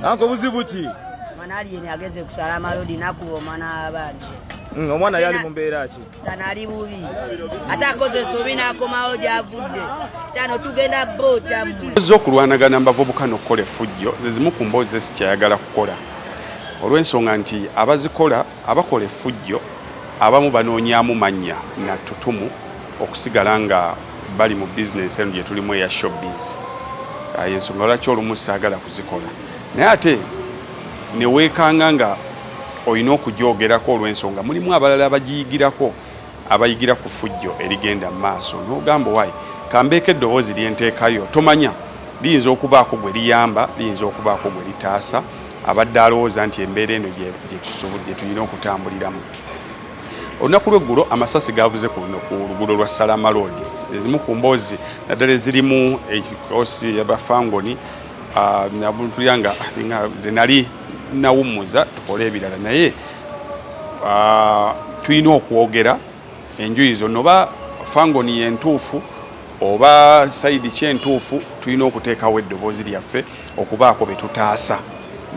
Anko buzibu ki? Mwana ali ageze kusala amalodi nakuba omwana abandi. Omwana yali mu mbeera ki? Tanali bubi. Ate akoze sobi n'akomawo gy'avudde. Tano tugenda bocha mu. Z'okulwanagana mbavubuka n'okukola effujjo zizimu ku mboozi zesikyayagala kukola. Olw'ensonga nti abakola effujjo abamu banoonyaamu mannya na ttutumu okusigala nga bali mu bizinesi eno gye tulimu eya showbiz. Ensonga lwaki olumu saagala kuzikola. Naye ate ne weekanga nga olina okugyogerako olw'ensonga mulimu abalala abagiyigirako abayigira ku ffujjo erigenda mu maaso n'ogamba waayi kambeeko eddoboozi lyenteekayo tomanya liyinza okubaako gwe liyamba liyinza okubaako gwe litaasa abadde alowooza nti embeera eno gye tulina okutambuliramu. Olunaku lw'eggulo amasasi gaavuze ku luguudo lwa Salama Road. Ezimu ku mboozi naddala ezirimu ekikoosi y'abafangoni nabulya nga ze nali nawummuza tukole ebirala naye tulina okwogera enjuyi zonna oba fangoni yentuufu oba sayidi kyentuufu tulina okuteekawo eddoboozi lyaffe okubaako be tutaasa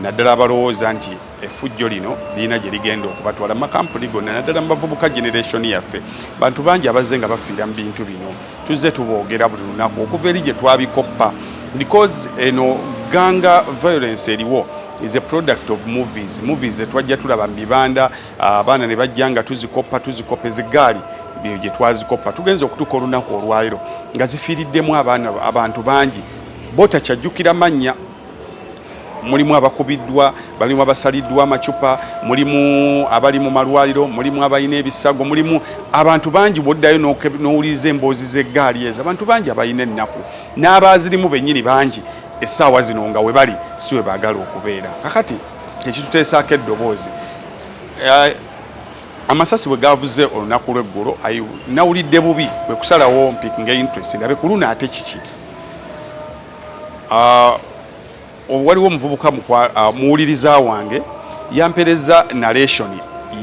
naddala abalowooza nti effujjo lino lirina gye ligenda okubatwala makampuni gonna naddala mu bavubuka generation yaffe bantu bangi abazze nga bafiira mu bintu bino tuzze tuboogera buli lunaku okuva eri gye twabikoppa because eno ganga violence eriwo is a product of movies twajja tulaba mu bibanda abaana ne bajja nga tuzikopa ezigaali gye twazikopa tugenza okutuuka olunaku olwaliro nga zifiiriddemu abantu bangi botakyajjukira mannya. Mulimu abakubiddwa, balimu abasaliddwa amacupa, mulimu abali mu malwaliro, mulimu abalina ebisago, mulimu abantu bangi boddayo n'owuliriza emboozi z'eggaali ezo abantu bangi abalina ennaku n'abazirimu bennyini bangi essaawa zino nga we bali si we baagala okubeera. Kakati ekituteesaako eddoboozi amasasi bwe gaavuze olunaku lw'eggulo nawulidde bubi bwe kusalawo mpikinga interest ndabe ku luno ate kiki. Waliwo omuvubuka muwuliriza wange yampereza narration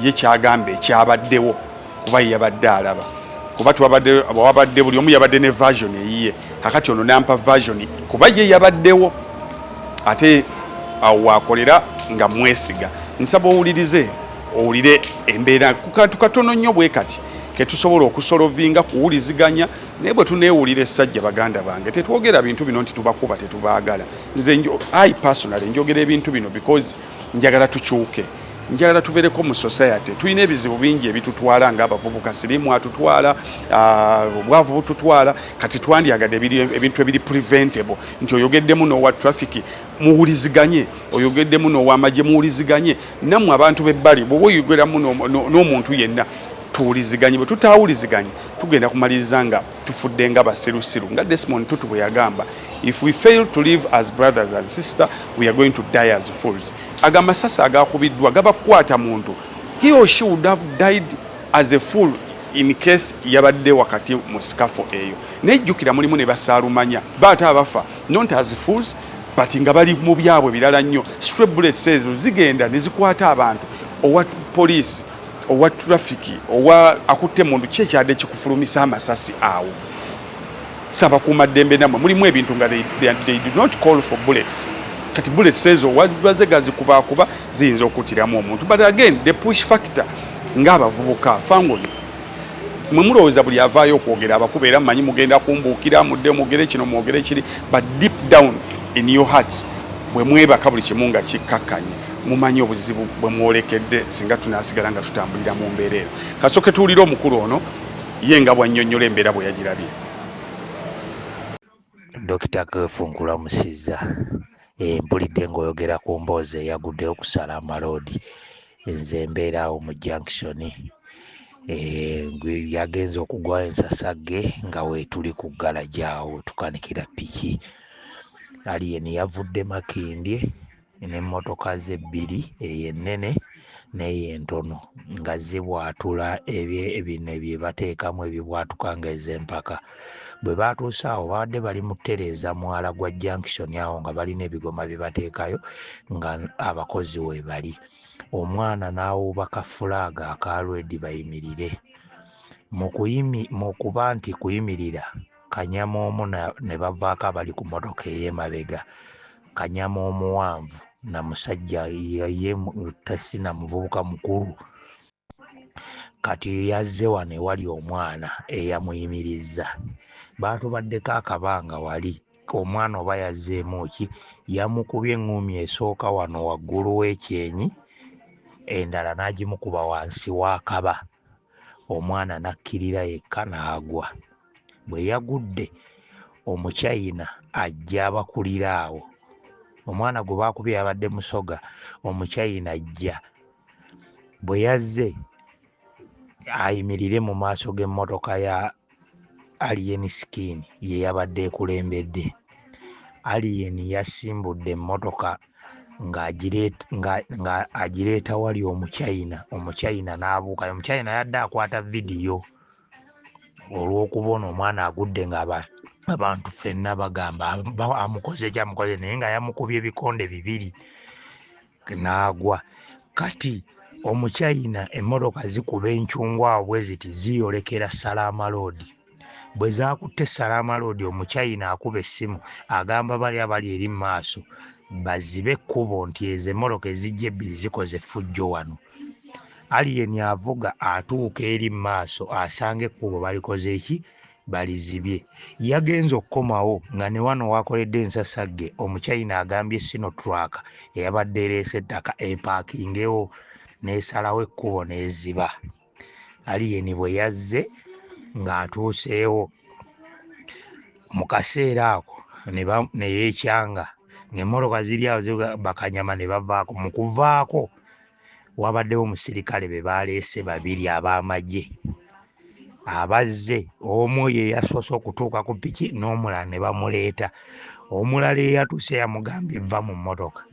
ye kyagamba ekyabaddewo kuba yabadde alaba kuba wabadde buli omu yabadde ne version eyiye kakati ono nampa version kuba ye yabaddewo ate wakolera nga mwesiga nsaba owulirize owulire embeera ku kantu katono nnyo bwe kati ketusobola okusolovinga kuwuliziganya naye bwe tuneewulira essajja baganda bange tetwogera bintu bino nti tubakuba tetubaagala. Nze I personally njogera ebintu bino because njagala tukyuke njagala tubeereko mu society. Tulina ebizibu bingi ebitutwala ng'abavubuka sirimu atutwala obwavu bututwala kati twandyagadde ebintu ebiri preventable nti oyogeddemu n'owa traffic muwuliziganye oyogeddemu n'owamagye muwuliziganye nammwe abantu b'ebbali bw'oba oyogeramu n'omuntu yenna tuwuliziganye bwe tutaawuliziganye tugenda kumaliriza nga tufudde nga basirusiru nga Desmond Tutu bwe yagamba if we fail to live as brothers and sisters we are going to die as fools. Agamasasi agakubiddwa gabakwata muntu he or she would have died as a fool in case yabadde wakati mu skafo eyo nejjukira mulimu ne basaalumanya baate abafa not as fools but nga bali mu byabwe birala nnyo. Stray bullets ezo zigenda ne zikwata abantu owa police owa trafiki owa akutte muntu kyekyadde kikufulumisa amasasi awo sabakuuma ddembe namwe mulimu ebintu nga they do not call for bullets kati bullets ezo wazega zikubakuba ziyinza okutiramu omuntu but again the push factor ng'abavubuka fangoni mwe mulowooza buli avaayo okwogera abakuba era mmanyi mugenda kumbuukira mudde mwogere kino mwogere kiri but deep down in your hearts bwe mwebaka buli kimu nga kikkakkanye mumanyi obuzibu bwe mwolekedde singa tunaasigala nga tutambulira mu mbeera eyo. Kasooke tuwulire omukulu ono ye nga bwannyonnyola embeera bwe yagirabye. Dr. Kefungula Musiza mpulidde ng'oyogera ku mboozi eyaguddeyo ku Salama Road nze mbeera awo mu junction yagenze okugwayo ensasagge nga weetuli ku ggalagi awo tukanikira piki aliyeni yavudde Makindye n'emmotoka ze bbiri ey'ennene n'ey'entono nga zibwatula bino bye bateekamu ebibwatuka nga ez'empaka. Bwe baatuuse awo babadde bali mu Tereza mwala gwa junction awo nga balina ebigoma bye bateekayo nga abakozi we bali. Omwana n'awubaka fulaaga aka lwedi bayimirire mu kuba nti kuyimirira kanyama omu ne bavaako abali ku mmotoka ey'emabega Kanyama omuwanvu na musajja ye tasina muvubuka mukulu. Kati yazze wano ewali omwana eyamuyimirizza. Baatubaddeko akabanga wali omwana oba yazzeemu ki, yamukubye eŋŋumi esooka wano waggulu w'ekyenyi, endala n'agimukuba wansi w'akaba. Omwana nakkirira yekka n'agwa. Bwe yagudde Omuchina ajja abakulira awo. Omwana gwe baakubye yabadde musoga. Omuchina ajja. Bwe yazze ayimirire mu maaso g'emmotoka ya Alien Skin ye yabadde ekulembedde. Alien yasimbudde emmotoka ng'agireeta wali Omuchina. Omuchina n'abuuka. Omuchina yadde akwata vidiyo olw'okubona omwana agudde ng'abantu ffenna bagamba amukoze kyamukoze, naye nga yamukubye ebikonde 2 n'agwa. Kati Omuchina emmotoka zikuba encungwa awo bwe ziti ziyolekera Salama Road. Bwe zaakutte Salama Road, Omuchina akuba essimu agamba bali abali eri mu maaso bazibe ekkubo nti ezo emmotoka ezijja 2 zikoze effujjo wano. Alien avuga atuuka eri mu maaso asanga ekkubo balikoze eki, balizibye. Yagenza okukomawo nga ne wano wakoledde ensasagge. Omuchina agambye Sinotruck eyabadde ereese ettaka epaakingewo n'esalawo ekkubo n'eziba. Alien bwe yazze ng'atuuseewo mu kaseera ako ne yeekyanga ng'emmotoka ziri awo bakanyama ne bavaako. Mu kuvaako wabaddewo omusirikale be baaleese 2 ab'amagye abazze. Omu ye yasoose okutuuka ku piki n'omulala ne bamuleeta. Omulala eyatuuse yamugambye vva mu mmotoka.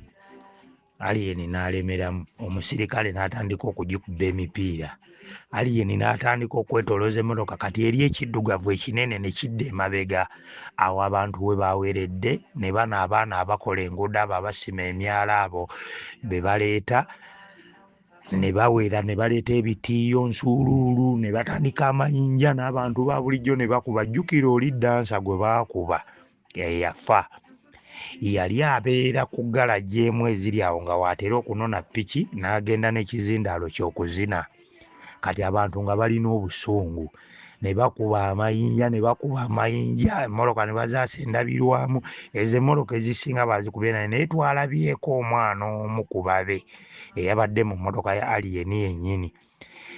Alien n'alemeramu. Omusirikale n'atandika okugikuba emipiira. Alien n'atandika okwetolooza emmotoka. Kati eri ekiddugavu ekinene ne kidda emabega. Awo abantu we baweredde ne bano abaana abakola enguudo abo abasima emyala abo be baleeta ne bawera ne baleeta ebitiiyo nsuuluulu ne batandika amayinja n'abantu ba bulijjo ne bakuba. Jjukira oli dansa gwe baakuba yafa. Yali abeera ku galagi emu eziri awo nga waatera okunona piki n'agenda n'ekizindaalo ky'okuzina. Kati abantu nga balina obusungu ne bakuba amayinja emmotoka ne bazaasa endabirwamu. Ezo emmotoka ezisinga bazikubye naye twalabyeko omwana omu ku babe eyabadde mu mmotoka ya Alien yennyini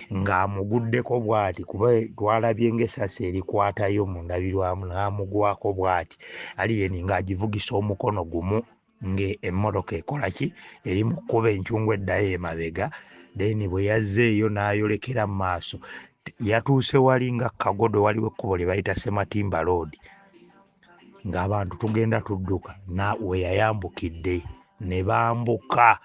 ng'amuguddeko bw'ati, kuba twalabye ng'essasi erikwatayo mu ndabirwamu n'amugwako bw'ati. Alien ng'agivugisa omukono gumu ng'emmotoka ekola ki, eri mu kkuba encungwa eddayo emabega. Then bwe yazzeeyo n'ayolekera mu maaso yatuuse wali nga Kagodo waliwo ekkubo lye bayita Sematimba Road ng'abantu tugenda tudduka we yayambukidde ne bambuka.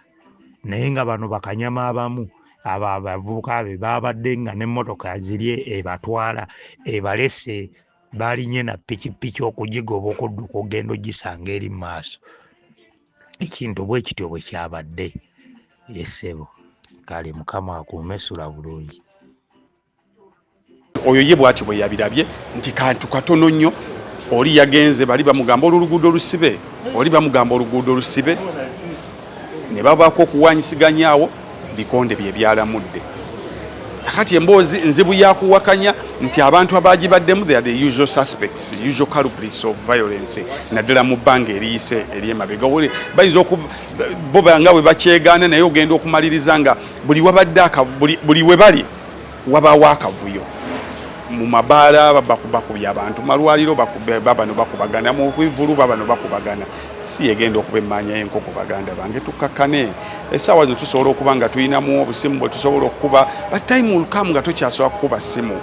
Naye nga bano bakanyama abamu abavubuka be babadde nga n'emmotoka ziri ebatwala ebalese balinye na pikipiki okugigoba okudduka ogenda ogisanga eri mu maaso. Ekintu bwe kityo bwe kyabadde. Yesebo kale Mukama akuume sula bulungi. Oyo ye bw'atyo bwe yabirabye nti kantu katono nnyo. Oli yagenze bali bamugamba oluguudo lusibe, oli bamugamba oluguudo lusibe, ne babaako okuwanyisiganyaawo bikonde bye byalamudde. Kati emboozi nzibu yakuwakanya nti abantu abagibaddemu they are the usual suspects, usual culprits of violence. Naddala mu bbanga eriyise ery'emabega bayinza bo nga bwe bakyegaana naye ogenda okumaliriza nga buli we bali wabaawo akavuyo. Mu mabaala bakubakubya abantu malwaliro babano bakubagana mu kwivulu babano bakubagana. Si yegenda okuba emmanya y'enkoko baganda bange tukakkane. Essaawa zino tusobola okuba nga tulinamu obusimu bwe tusobola okuba but time will come nga tokyasobola kukuba ssimu.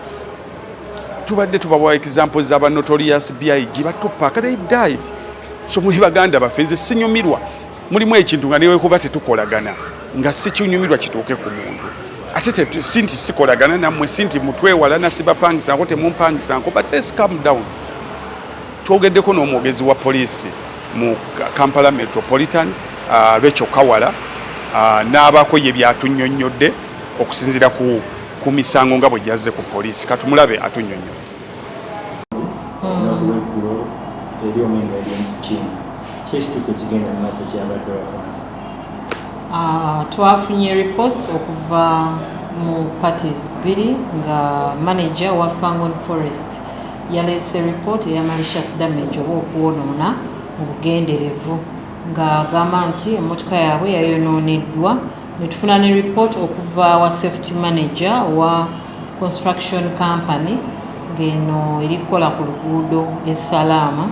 Tubadde tubawa examples z'aba notorious BIG batupaka they died. So muli baganda baffe nze sinyumirwa mulimu ekintu nga newe kuba tetukolagana nga si kinyumirwa kituuke ku muntu. Ate sinti sikolagana nammwe sinti mutwewala nasibapangisa nko temumpangisa nko but let's calm down. Twogeddeko n'omwogezi wa poliisi mu Kampala Metropolitan Rachel Kawala n'abaako ye byatunnyonnyodde okusinziira ku misango nga bwe gyazze ku poliisi. Katumulabe atunnyonnyo. Eri omwenge Alien Skin kyekituufu ekigenda mu maaso kyabadde wafana? Twafunye reports okuva mu parties bbiri nga manager wa Fangon Forest yaleese report eya malicious damage oba okwonoona mu bugenderevu nga agamba nti emmotoka yaabwe yayonooneddwa. Ne tufuna ne report okuva wa safety manager wa construction company ng'eno erikola ku luguudo Salaama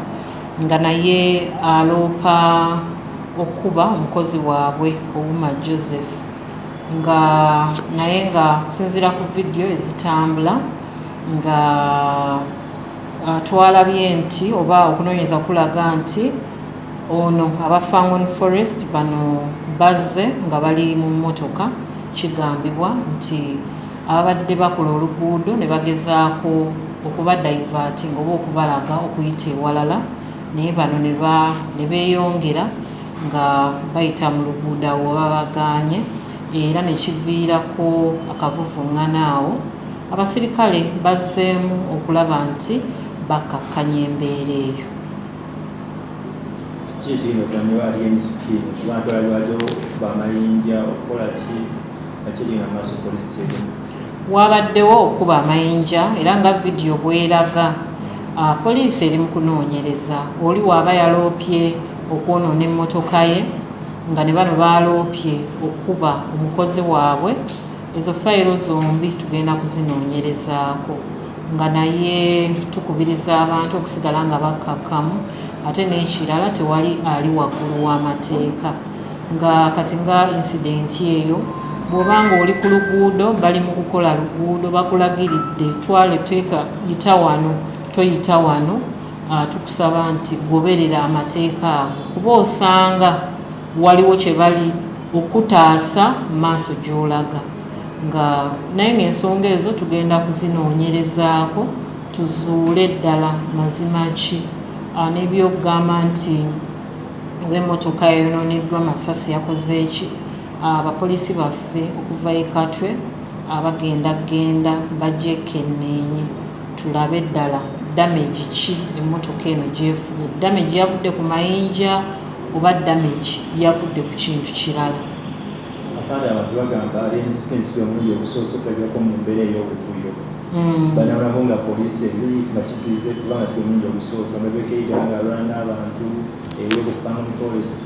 nga naye aloopa okuba omukozi waabwe Ouma Joseph nga naye nga kusinziira ku video ezitambula nga twalabye nti oba okunoonyeza kulaga nti ono aba Fangon Forest bano bazze nga bali mu mmotoka, kigambibwa nti abadde bakola oluguudo ne bagezaako okuba diverting oba okubalaga okuyita ewalala, naye bano ne beeyongera nga bayita mu luguudo awo babagaanye, era ne kiviirako akavuvuŋŋana awo. Abasirikale bazzeemu okulaba nti bakakkanya embeera eyo. Ki ekirina okugambibwa against scheme ku bantu abalwaddewo bamayinja okukola ki akirina mu maaso poliisi kyegenda? Wabaddewo okuba amayinja era nga vidiyo bweraga poliisi eri mu kunoonyereza oli waaba yaloopye okwonoona emmotoka ye nga ne bano baloopye okuba omukozi waabwe. Ezo fayiro zombi tugenda kuzinoonyerezaako nga naye tukubiriza abantu okusigala nga bakkakkamu ate n'ekirala tewali ali waggulu w'amateeka nga kati nga incidenti eyo bw'obanga oli ku luguudo bali mu kukola luguudo bakulagiridde twale teeka yita wano toyita wano, tukusaba nti goberera amateeka ago kuba osanga waliwo kye bali okutaasa maaso gy'olaga nga naye ng'ensonga ezo tugenda kuzinoonyerezaako tuzuule ddala mazima ki n'ebyokugamba nti w'emmotoka yayonooneddwa masasi yakoze eki. Abapoliisi baffe okuva e Katwe abagendagenda bajje Kenneenye tulabe ddala damage ki emmotoka eno gyefuna, damage yavudde ku mayinja oba damage yavudde ku kintu kirala. Apande abantu bagamba aliensikensi omulundi okusoosa okulabirako mu mbeera ey'obuvuyo banabulako nga poliisi eziyifuna kikize kubanga si omulundi okusoosa Mabeka nga alwana n'abantu ey'oku Fangon Forest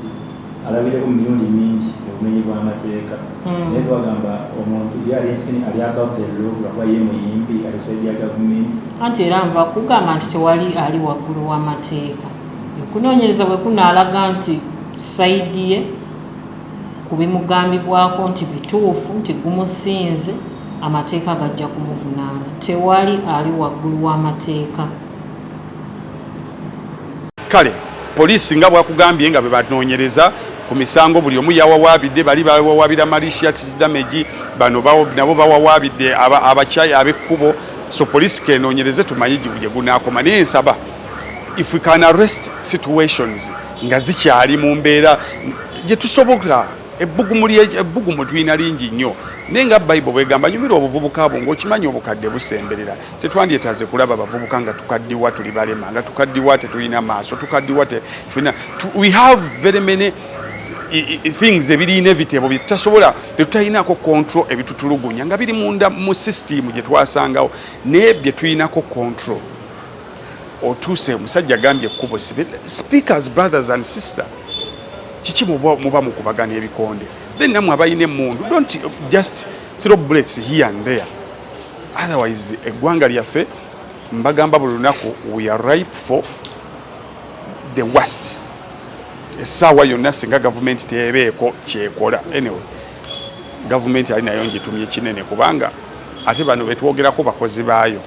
alabireko mu mirundi mingi mu bumenyi bw'amateeka naye bagamba omuntu aliensikeni ali above the law lwakuba ye muyimbi ali kusaidia gavumenti anti era nva kugamba nti tewali ali waggulu w'amateeka. Okunoonyereza bwe kunaalaga nti sayidi ye ku bimugambibwako nti bituufu nti gumusinze amateeka gajja kumuvunaana, tewali ali waggulu w'amateeka. Kale poliisi nga bwakugambye nga bwe banoonyereza ku misango buli omu yawawaabidde, bali bawawaabira malicious damage, bano nabo bawawaabidde abakyayi ab'ekkubo. So poliisi kenoonyereze tumanyi gye gunaakoma, naye nsaba if we can arrest situations nga zikyali mu mbeera gye tusobola. Ebbugumu tulina lingi nnyo naye nga Bayibuli bwegamba nyumira obuvubuka bwo ng'okimanyi obukadde busemberera. Tetwandyetaaze kulaba abavubuka nga tukaddiwa tuli balema, nga tukaddiwa tetulina maaso, tukaddiwa tefina. We have very many things ebiri inevitable bitasobola tetutayinako control ebitutulugunya nga biri munda mu system gye twasangawo naye bye tulinako control. Otuuse omusajja agambye ekkubo sibe. Speakers, brothers and sisters, kiki muba mukubagana ebikonde? Then namwe abayina emmundu, don't just throw bullets here and there. Otherwise eggwanga lyaffe mbagamba buli lunaku we are ripe for the worst. Essaawa yonna singa gavumenti tebeeko kyekola. Anyway, gavumenti ali nayo ngitumye kinene kubanga ate bano betwogerako bakozi baayo.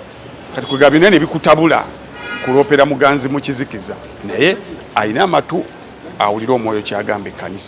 Kati kwegaba binene bikutabula kuloopera muganzi mu kizikiza naye alina amatu awulira omwoyo kyagamba ekkanisa.